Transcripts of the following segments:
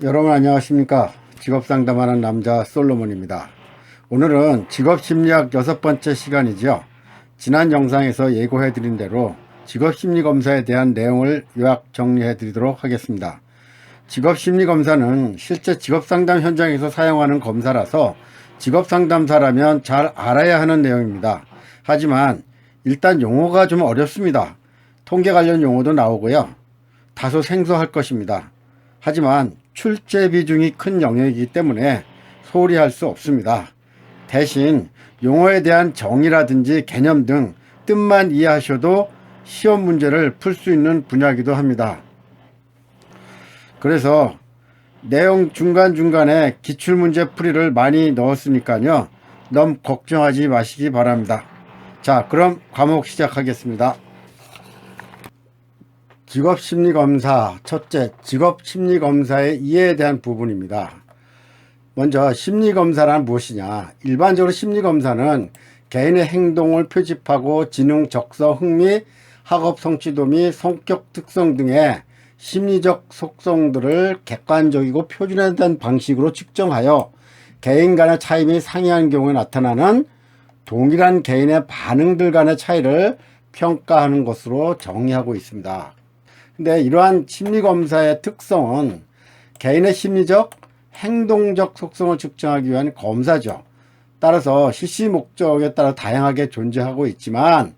여러분 안녕하십니까. 직업상담하는 남자 솔로몬입니다. 오늘은 직업심리학 6번째 시간이죠. 지난 영상에서 예고해 드린 대로 직업심리검사에 대한 내용을 요약 정리해 드리도록 하겠습니다. 직업심리검사는 실제 직업상담 현장에서 사용하는 검사라서 직업상담사라면 잘 알아야 하는 내용입니다. 하지만 일단 용어가 좀 어렵습니다. 통계 관련 용어도 나오고요. 다소 생소할 것입니다. 하지만 출제 비중이 큰 영역이기 때문에 소홀히 할 수 없습니다. 대신 용어에 대한 정의라든지 개념 등 뜻만 이해하셔도 시험 문제를 풀 수 있는 분야이기도 합니다. 그래서 내용 중간중간에 기출문제 풀이를 많이 넣었으니까요. 너무 걱정하지 마시기 바랍니다. 자, 그럼 과목 시작하겠습니다. 직업심리검사 첫째, 직업심리검사의 이해에 대한 부분입니다. 먼저 심리검사란 무엇이냐. 일반적으로 심리검사는 개인의 행동을 표집하고 지능, 적성, 흥미, 학업 성취도 및 성격 특성 등의 심리적 속성들을 객관적이고 표준화된 방식으로 측정하여 개인 간의 차이 및 상이한 경우에 나타나는 동일한 개인의 반응들 간의 차이를 평가하는 것으로 정의하고 있습니다. 근데 이러한 심리검사의 특성은 개인의 심리적, 행동적 속성을 측정하기 위한 검사죠. 따라서 실시 목적에 따라 다양하게 존재하고 있지만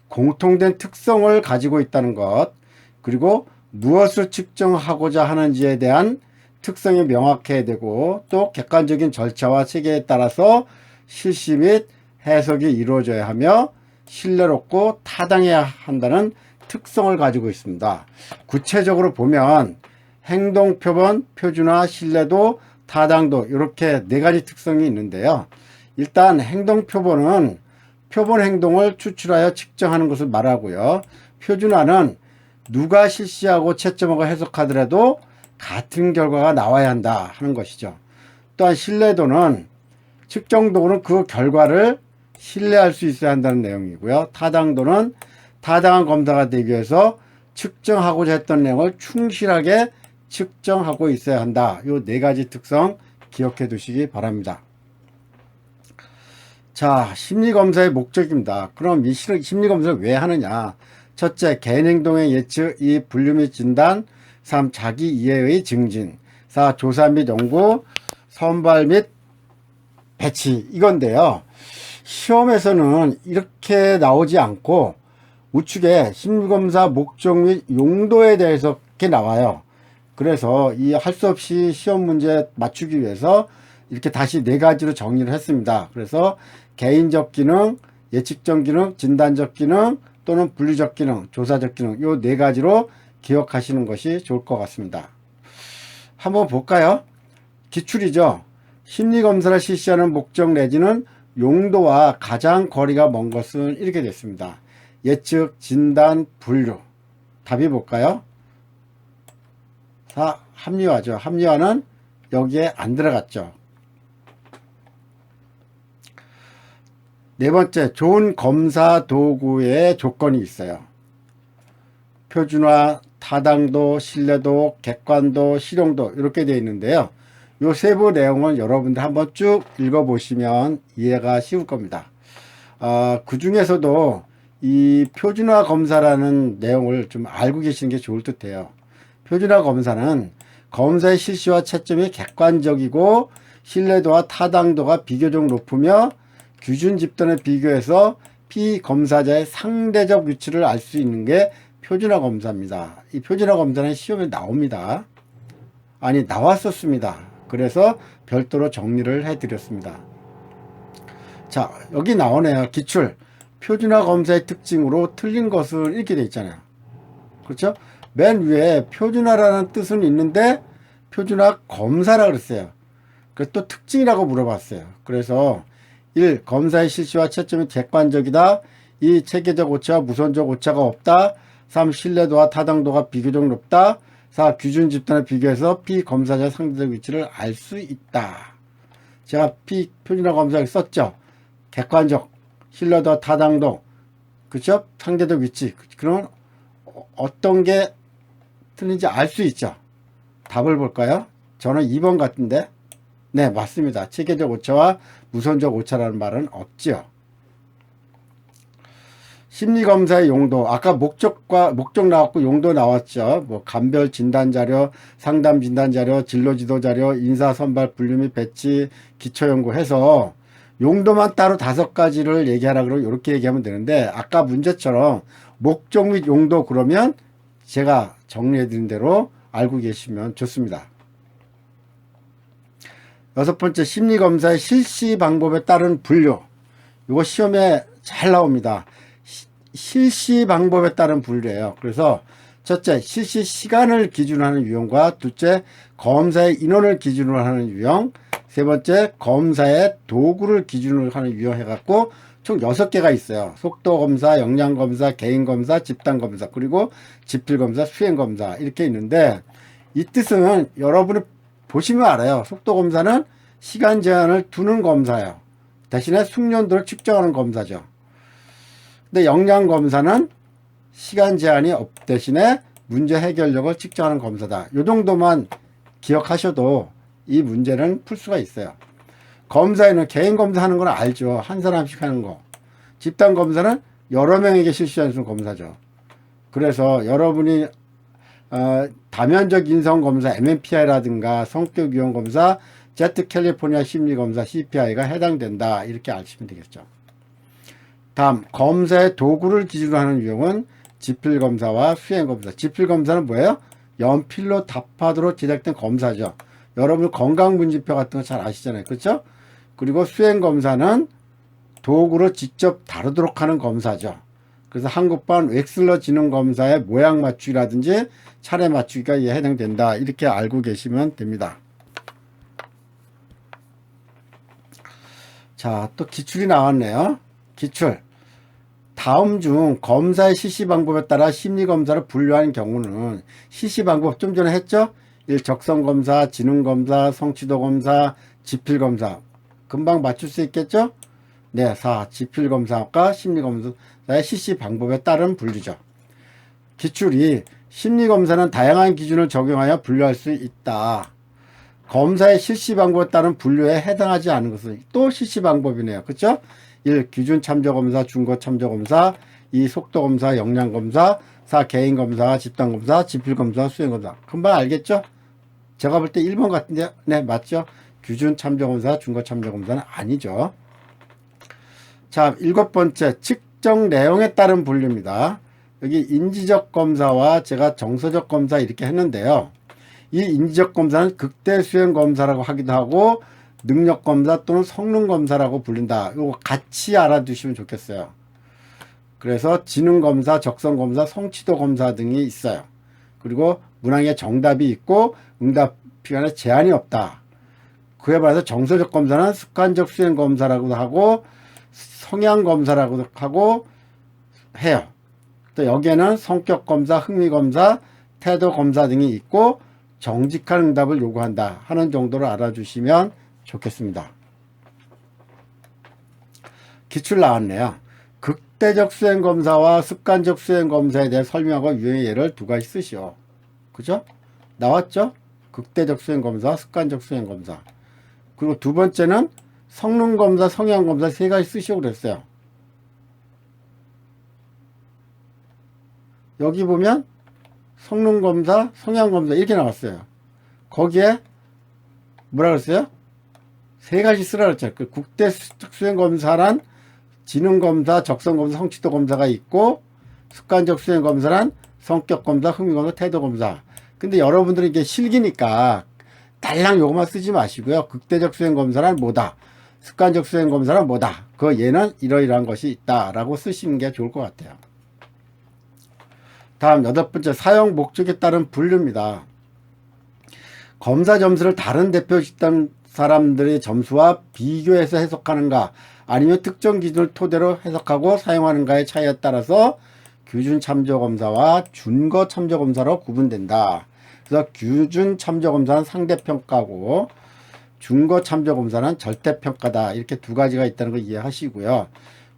공통된 특성을 가지고 있다는 것, 그리고 무엇을 측정하고자 하는지에 대한 특성이 명확해야 되고 또 객관적인 절차와 체계에 따라서 실시 및 해석이 이루어져야 하며 신뢰롭고 타당해야 한다는 특성을 가지고 있습니다. 구체적으로 보면 행동 표본, 표준화, 신뢰도, 타당도 이렇게 4가지 특성이 있는데요. 일단 행동 표본은 표본 행동을 추출하여 측정하는 것을 말하고요. 표준화는 누가 실시하고 채점하고 해석하더라도 같은 결과가 나와야 한다 하는 것이죠. 또한 신뢰도는 측정 도구는 그 결과를 신뢰할 수 있어야 한다는 내용이고요. 타당도는 타당한 검사가 되기 위해서 측정하고자 했던 내용을 충실하게 측정하고 있어야 한다. 이 4가지 특성 기억해 두시기 바랍니다. 자, 심리검사의 목적입니다. 그럼 이 심리검사를 왜 하느냐. 첫째, 개인 행동의 예측, 2. 분류 및 진단, 3. 자기 이해의 증진, 4. 조사 및 연구, 선발 및 배치 이건데요. 시험에서는 이렇게 나오지 않고 우측에 심리검사 목적 및 용도에 대해서 이렇게 나와요. 그래서 이 할 수 없이 시험 문제 맞추기 위해서 이렇게 다시 4가지로 정리를 했습니다. 그래서 개인적 기능, 예측적 기능, 진단적 기능 또는 분류적 기능, 조사적 기능 이 4가지로 기억하시는 것이 좋을 것 같습니다. 한번 볼까요? 기출이죠. 심리검사를 실시하는 목적 내지는 용도와 가장 거리가 먼 것은 이렇게 됐습니다. 예측, 진단, 분류. 답이 볼까요? 4. 합리화죠. 합리화는 여기에 안 들어갔죠. 4번째, 좋은 검사 도구의 조건이 있어요. 표준화, 타당도, 신뢰도, 객관도, 실용도 이렇게 되어 있는데요. 이 세부 내용은 여러분들 한번 쭉 읽어보시면 이해가 쉬울 겁니다. 그 중에서도 이 표준화 검사라는 내용을 좀 알고 계시는 게 좋을 듯해요. 표준화 검사는 검사의 실시와 채점이 객관적이고 신뢰도와 타당도가 비교적 높으며 규준 집단에 비교해서 피검사자의 상대적 위치를 알 수 있는 게 표준화 검사입니다. 이 표준화 검사는 시험에 나옵니다. 아니, 나왔었습니다. 그래서 별도로 정리를 해드렸습니다. 자, 여기 나오네요. 기출. 표준화 검사의 특징으로 틀린 것은 이렇게 돼 있잖아요. 그렇죠? 맨 위에 표준화라는 뜻은 있는데 표준화 검사라 그랬어요. 그래서 또 특징이라고 물어봤어요. 그래서 1. 검사의 실시와 채점이 객관적이다. 2. 체계적 오차와 무선적 오차가 없다. 3. 신뢰도와 타당도가 비교적 높다. 4. 규준 집단에 비교해서 피검사자의 상대적 위치를 알 수 있다. 제가 표준화 검사에 썼죠. 객관적, 신뢰도와 타당도, 그렇죠? 상대적 위치. 그러면 어떤 게 틀린지 알 수 있죠. 답을 볼까요? 저는 2번 같은데. 네, 맞습니다. 체계적 오차와 무선적 오차라는 말은 없지요. 심리검사의 용도, 아까 목적 나왔고 용도 나왔죠. 뭐 감별 진단 자료, 상담 진단 자료, 진로 지도 자료, 인사 선발 분류 및 배치, 기초 연구 해서 용도만 따로 5가지를 얘기하라 그러면 이렇게 얘기하면 되는데, 아까 문제처럼 목적 및 용도 그러면 제가 정리해 드린 대로 알고 계시면 좋습니다. 6번째, 심리검사의 실시 방법에 따른 분류. 이거 시험에 잘 나옵니다. 실시 방법에 따른 분류예요. 그래서 첫째, 실시 시간을 기준으로 하는 유형과, 둘째, 검사의 인원을 기준으로 하는 유형, 세 번째, 검사의 도구를 기준으로 하는 유형 해갖고 총 6개가 있어요. 속도검사, 역량검사, 개인검사, 집단검사, 그리고 지필검사, 수행검사 이렇게 있는데, 이 뜻은 여러분이 보시면 알아요. 속도검사는 시간 제한을 두는 검사예요. 대신에 숙련도를 측정하는 검사죠. 근데 역량검사는 시간 제한이 대신에 문제 해결력을 측정하는 검사다. 이 정도만 기억하셔도 이 문제는 풀 수가 있어요. 검사에는 개인 검사하는 건 알죠. 한 사람씩 하는 거. 집단 검사는 여러 명에게 실시하는 검사죠. 그래서 여러분이 다면적 인성 검사 MMPI라든가 성격 유형 검사, 제트 캘리포니아 심리 검사 CPI가 해당된다. 이렇게 아시면 되겠죠. 다음, 검사의 도구를 기준으로 하는 유형은 지필검사와 수행검사. 지필검사는 뭐예요? 연필로 답하도록 제작된 검사죠. 여러분 건강문진표 같은 거 잘 아시잖아요. 그렇죠? 그리고 수행검사는 도구로 직접 다루도록 하는 검사죠. 그래서 한국판 웩슬러 지능검사의 모양 맞추기라든지 차례 맞추기가 이에 해당된다. 이렇게 알고 계시면 됩니다. 자, 또 기출이 나왔네요. 기출. 다음 중 검사의 실시 방법에 따라 심리검사를 분류하는 경우는, 실시 방법 좀 전에 했죠? 1. 적성검사, 지능검사, 성취도검사, 지필검사. 금방 맞출 수 있겠죠? 네, 4. 지필검사과 심리검사의 실시 방법에 따른 분류죠. 기출이 심리검사는 다양한 기준을 적용하여 분류할 수 있다. 검사의 실시 방법에 따른 분류에 해당하지 않은 것은 또 실시 방법이네요. 그렇죠? 1. 기준 참조검사, 중거 참조검사, 2. 속도검사, 역량검사, 4. 개인검사, 집단검사, 지필검사, 수행검사. 금방 알겠죠? 제가 볼 때 1번 같은데, 네, 맞죠? 기준 참조검사, 중거 참조검사는 아니죠. 자, 7번째, 측정 내용에 따른 분류입니다. 여기 인지적 검사와 제가 정서적 검사 이렇게 했는데요. 이 인지적 검사는 극대 수행 검사라고 하기도 하고, 능력 검사 또는 성능 검사라고 불린다. 이거 같이 알아두시면 좋겠어요. 그래서 지능 검사, 적성 검사, 성취도 검사 등이 있어요. 그리고 문항에 정답이 있고 응답 시간에 제한이 없다. 그에 반해서 정서적 검사는 습관적 수행 검사라고도 하고 성향 검사라고도 하고 해요. 또 여기에는 성격 검사, 흥미 검사, 태도 검사 등이 있고 정직한 응답을 요구한다 하는 정도로 알아주시면 좋겠습니다. 기출 나왔네요. 극대적 수행검사와 습관적 수행검사에 대해 설명하고 유형의 예를 2가지 쓰시오. 그죠? 나왔죠? 극대적 수행검사, 습관적 수행검사. 그리고 두 번째는 성능검사, 성향검사 3가지 쓰시오 그랬어요. 여기 보면 성능검사, 성향검사 이렇게 나왔어요. 거기에 뭐라 그랬어요? 3가지 쓰라 그랬잖아요. 그 국대 수행검사란 지능검사, 적성검사, 성취도검사가 있고 습관적 수행검사란 성격검사, 흥미검사, 태도검사. 근데 여러분들은 이게 실기니까 달랑 요것만 쓰지 마시고요. 극대적 수행검사란 뭐다. 습관적 수행검사란 뭐다. 그 얘는 이러이러한 것이 있다라고 쓰시는 게 좋을 것 같아요. 다음 8번째, 사용 목적에 따른 분류입니다. 검사 점수를 다른 대표 집단 사람들의 점수와 비교해서 해석하는가, 아니면 특정 기준을 토대로 해석하고 사용하는가의 차이에 따라서 규준 참조 검사와 준거 참조 검사로 구분된다. 그래서 규준 참조 검사는 상대평가고 준거 참조 검사는 절대평가다. 이렇게 2가지가 있다는 걸 이해하시고요.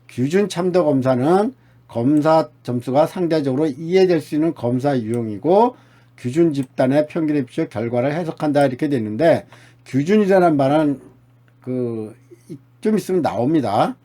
규준 참조 검사는 검사 점수가 상대적으로 이해될 수 있는 검사 유형이고, 규준 집단의 평균에 비추어 결과를 해석한다 이렇게 되는데 규준이라는 말은 좀 있으면 나옵니다.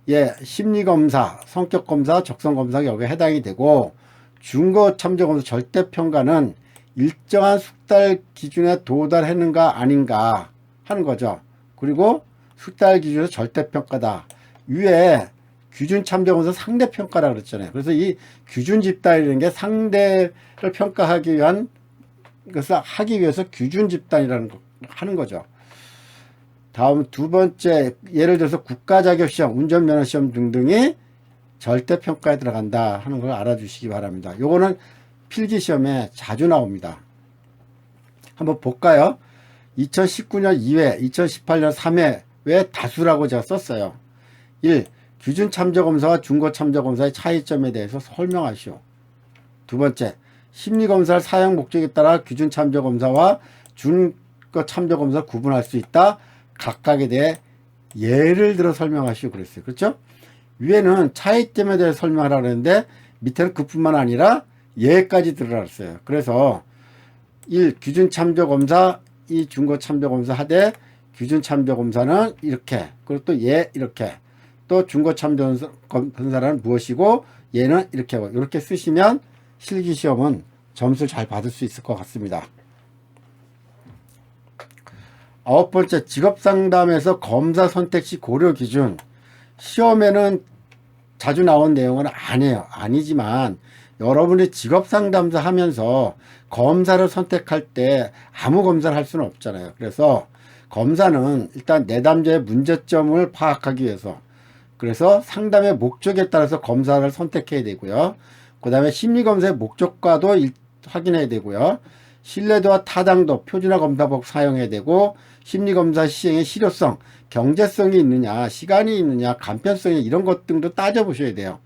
예, 심리검사, 성격검사, 적성검사가 여기에 해당이 되고 중거 참조검사 절대평가는 일정한 숙달 기준에 도달했는가 아닌가 하는 거죠. 그리고 숙달 기준에서 절대평가다. 위에 규준 참조검사 상대평가라 그랬잖아요. 그래서 이 규준 집단이라는 게 상대를 평가하기 위한 것을 하기 위해서 규준 집단이라는 거 하는 거죠. 다음 두 번째, 예를 들어서 국가자격시험, 운전면허시험 등등이 절대평가에 들어간다 하는 걸 알아주시기 바랍니다. 요거는 필기시험에 자주 나옵니다. 한번 볼까요? 2019년 2회, 2018년 3회에 다수라고 제가 썼어요. 1. 규준 참조검사와 중거 참조검사의 차이점에 대해서 설명하시오. 두 번째, 심리검사를 사용 목적에 따라 규준 참조검사와 중거 참조검사를 구분할 수 있다. 각각에 대해 예를 들어 설명하시오 그랬어요. 그렇죠? 위에는 차이점에 대해 설명하라 그랬는데 밑에는 그뿐만 아니라 예까지 들으라 그랬어요. 그래서 1. 규준 참조검사, 2. 중거 참조검사 하되 규준 참조검사는 이렇게, 그리고 또 예 이렇게, 또 중거 참조검사는 무엇이고 얘는 이렇게 하고 이렇게 쓰시면 실기시험은 점수 잘 받을 수 있을 것 같습니다. 9번째, 직업상담에서 검사 선택 시 고려 기준. 시험에는 자주 나온 내용은 아니에요. 아니지만 여러분이 직업상담사 하면서 검사를 선택할 때 아무 검사를 할 수는 없잖아요. 그래서 검사는 일단 내담자의 문제점을 파악하기 위해서, 그래서 상담의 목적에 따라서 검사를 선택해야 되고요. 그 다음에 심리검사의 목적과도 확인해야 되고요. 신뢰도와 타당도, 표준화 검사법 사용해야 되고, 심리검사 시행의 실효성, 경제성이 있느냐, 시간이 있느냐, 간편성이 이런 것 등도 따져보셔야 돼요.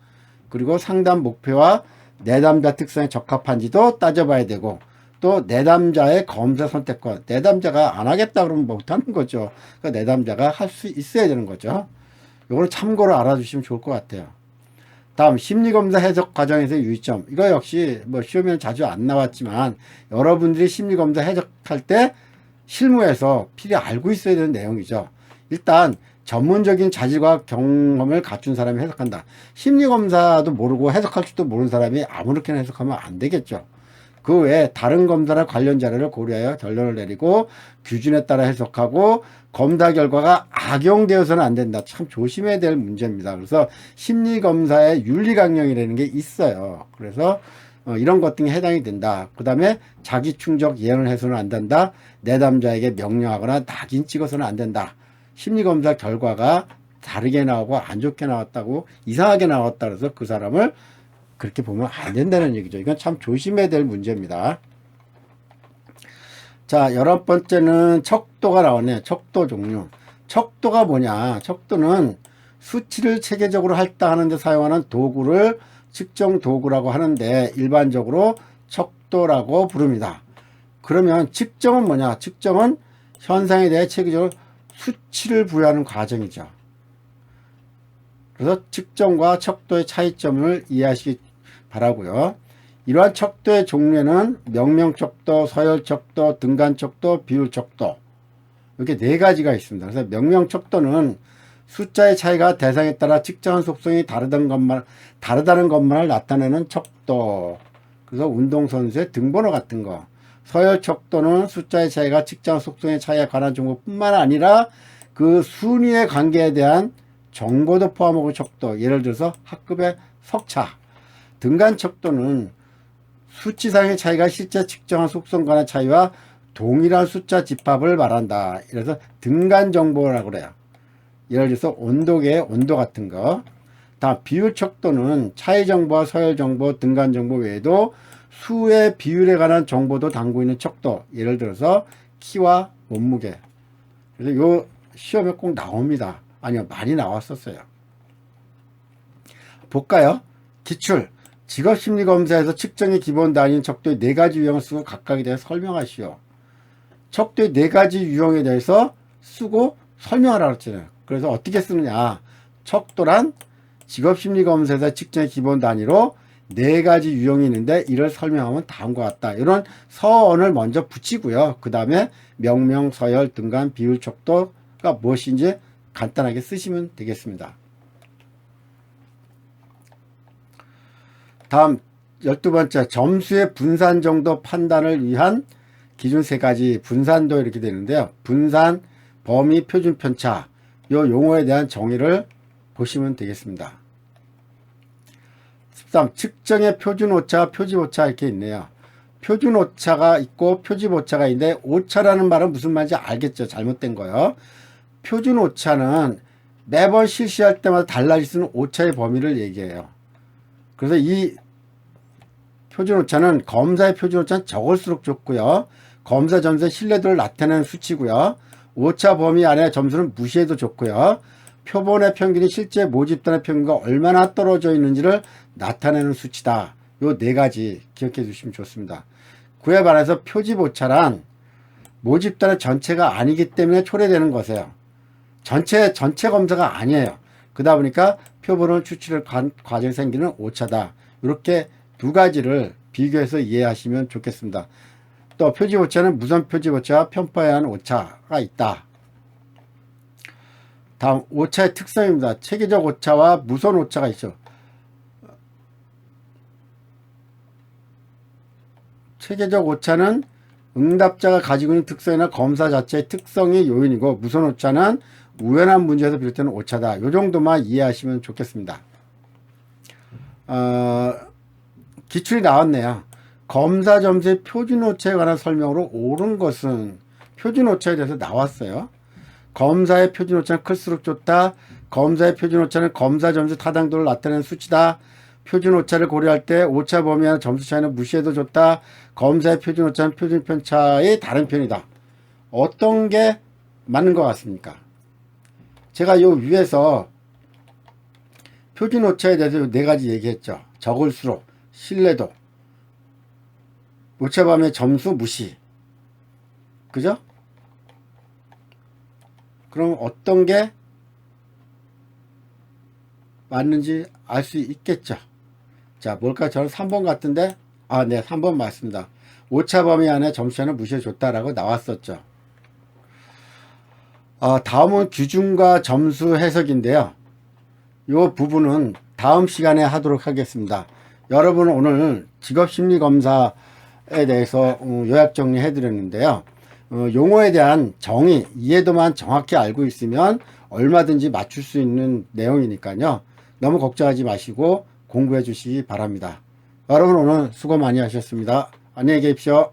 그리고 상담 목표와 내담자 특성에 적합한지도 따져봐야 되고, 또 내담자의 검사 선택권, 내담자가 안 하겠다 그러면 못하는 거죠. 그러니까 내담자가 할 수 있어야 되는 거죠. 이걸 참고로 알아주시면 좋을 것 같아요. 다음, 심리검사 해석 과정에서의 유의점. 이거 역시 뭐 시험에는 자주 안 나왔지만 여러분들이 심리검사 해석할 때 실무에서 필히 알고 있어야 되는 내용이죠. 일단 전문적인 자질과 경험을 갖춘 사람이 해석한다. 심리검사도 모르고 해석할 줄도 모르는 사람이 아무렇게나 해석하면 안 되겠죠. 그 외에 다른 검사나 관련 자료를 고려하여 결론을 내리고 규준에 따라 해석하고 검사 결과가 악용되어서는 안 된다. 참 조심해야 될 문제입니다. 그래서 심리검사의 윤리강령이라는 게 있어요. 그래서 이런 것 등에 해당이 된다. 그 다음에 자기충족 예언을 해서는 안 된다. 내담자에게 명령하거나 낙인 찍어서는 안 된다. 심리검사 결과가 다르게 나오고 안 좋게 나왔다고, 이상하게 나왔다 그래서 그 사람을 그렇게 보면 안 된다는 얘기죠. 이건 참 조심해야 될 문제입니다. 자, 11번째는 척도가 나왔네요. 척도 종류. 척도가 뭐냐? 척도는 수치를 체계적으로 할당하는 데 사용하는 도구를 측정 도구라고 하는데 일반적으로 척도라고 부릅니다. 그러면 측정은 뭐냐? 측정은 현상에 대해 체계적으로 수치를 부여하는 과정이죠. 그래서 측정과 척도의 차이점을 이해하시기 바라고요. 이러한 척도의 종류에는 명명척도, 서열척도, 등간척도, 비율척도, 이렇게 네 가지가 있습니다. 그래서 명명척도는 숫자의 차이가 대상에 따라 측정한 속성이 다르다는 것만을 나타내는 척도. 그래서 운동선수의 등번호 같은 거. 서열척도는 숫자의 차이가 측정한 속성의 차이에 관한 정보뿐만 아니라 그 순위의 관계에 대한 정보도 포함하고 척도. 예를 들어서 학급의 석차. 등간척도는 수치상의 차이가 실제 측정한 속성간의 차이와 동일한 숫자 집합을 말한다. 그래서 등간정보라고 그래요. 예를 들어서 온도계의 온도 같은 거. 다 비율척도는 차이 정보와 서열 정보, 등간 정보 외에도 수의 비율에 관한 정보도 담고 있는 척도. 예를 들어서 키와 몸무게. 그래서 요 시험에 꼭 나옵니다. 아니요, 많이 나왔었어요. 볼까요? 기출. 직업심리검사에서 측정의 기본 단위인 척도의 네 가지 유형을 쓰고 각각에 대해 설명하시오. 척도의 네 가지 유형에 대해서 쓰고 설명하라고 했잖아요. 그래서 어떻게 쓰느냐. 척도란 직업심리검사에서 측정의 기본 단위로 네 가지 유형이 있는데 이를 설명하면 다음과 같다. 이런 서언을 먼저 붙이고요. 그 다음에 명명, 서열, 등간, 비율, 척도가 무엇인지 간단하게 쓰시면 되겠습니다. 다음 12번째, 점수의 분산 정도 판단을 위한 기준 세 가지. 분산도 이렇게 되는데요. 분산, 범위, 표준 편차, 요 용어에 대한 정의를 보시면 되겠습니다. 13. 측정의 표준 오차, 표집 오차 이렇게 있네요. 표준 오차가 있고 표집 오차가 있는데, 오차라는 말은 무슨 말인지 알겠죠? 잘못된 거요. 표준 오차는 매번 실시할 때마다 달라질 수 있는 오차의 범위를 얘기해요. 그래서 이 표준 오차는, 검사의 표준 오차는 적을수록 좋고요. 검사 점수의 신뢰도를 나타내는 수치고요. 오차 범위 안에 점수는 무시해도 좋고요. 표본의 평균이 실제 모집단의 평균과 얼마나 떨어져 있는지를 나타내는 수치다. 요 네 가지 기억해 주시면 좋습니다. 그에 반해서 표집 오차란 모집단의 전체가 아니기 때문에 초래되는 것이에요. 전체 검사가 아니에요. 그러다 보니까 표본을 추출할 과정에 생기는 오차다. 이렇게 두 가지를 비교해서 이해하시면 좋겠습니다. 또 표집 오차는 무선 표집 오차와 편파에 의한 오차가 있다. 다음 오차의 특성입니다. 체계적 오차와 무선 오차가 있죠. 체계적 오차는 응답자가 가지고 있는 특성이나 검사 자체의 특성이 요인이고, 무선 오차는 우연한 문제에서 비롯되는 오차다. 이 정도만 이해하시면 좋겠습니다. 기출이 나왔네요. 검사 점수의 표준 오차에 관한 설명으로 옳은 것은, 표준 오차에 대해서 나왔어요. 검사의 표준 오차는 클수록 좋다. 검사의 표준 오차는 검사 점수 타당도를 나타내는 수치다. 표준 오차를 고려할 때 오차 범위와 점수 차이는 무시해도 좋다. 검사의 표준 오차는 표준 편차의 다른 편이다. 어떤 게 맞는 것 같습니까? 제가 요 위에서 표준 오차에 대해서 네 가지 얘기했죠. 적을수록, 신뢰도, 오차 범위의 점수 무시. 그죠? 그럼 어떤 게 맞는지 알 수 있겠죠. 자, 뭘까? 저는 3번 같은데, 네, 3번 맞습니다. 오차 범위 안에 점수차는 무시해줬다라고 나왔었죠. 다음은 규준과 점수 해석인데요. 이 부분은 다음 시간에 하도록 하겠습니다. 여러분, 오늘 직업심리검사에 대해서 요약 정리해 드렸는데요. 용어에 대한 정의, 이해도만 정확히 알고 있으면 얼마든지 맞출 수 있는 내용이니까요. 너무 걱정하지 마시고 공부해 주시기 바랍니다. 여러분, 오늘 수고 많이 하셨습니다. 안녕히 계십시오.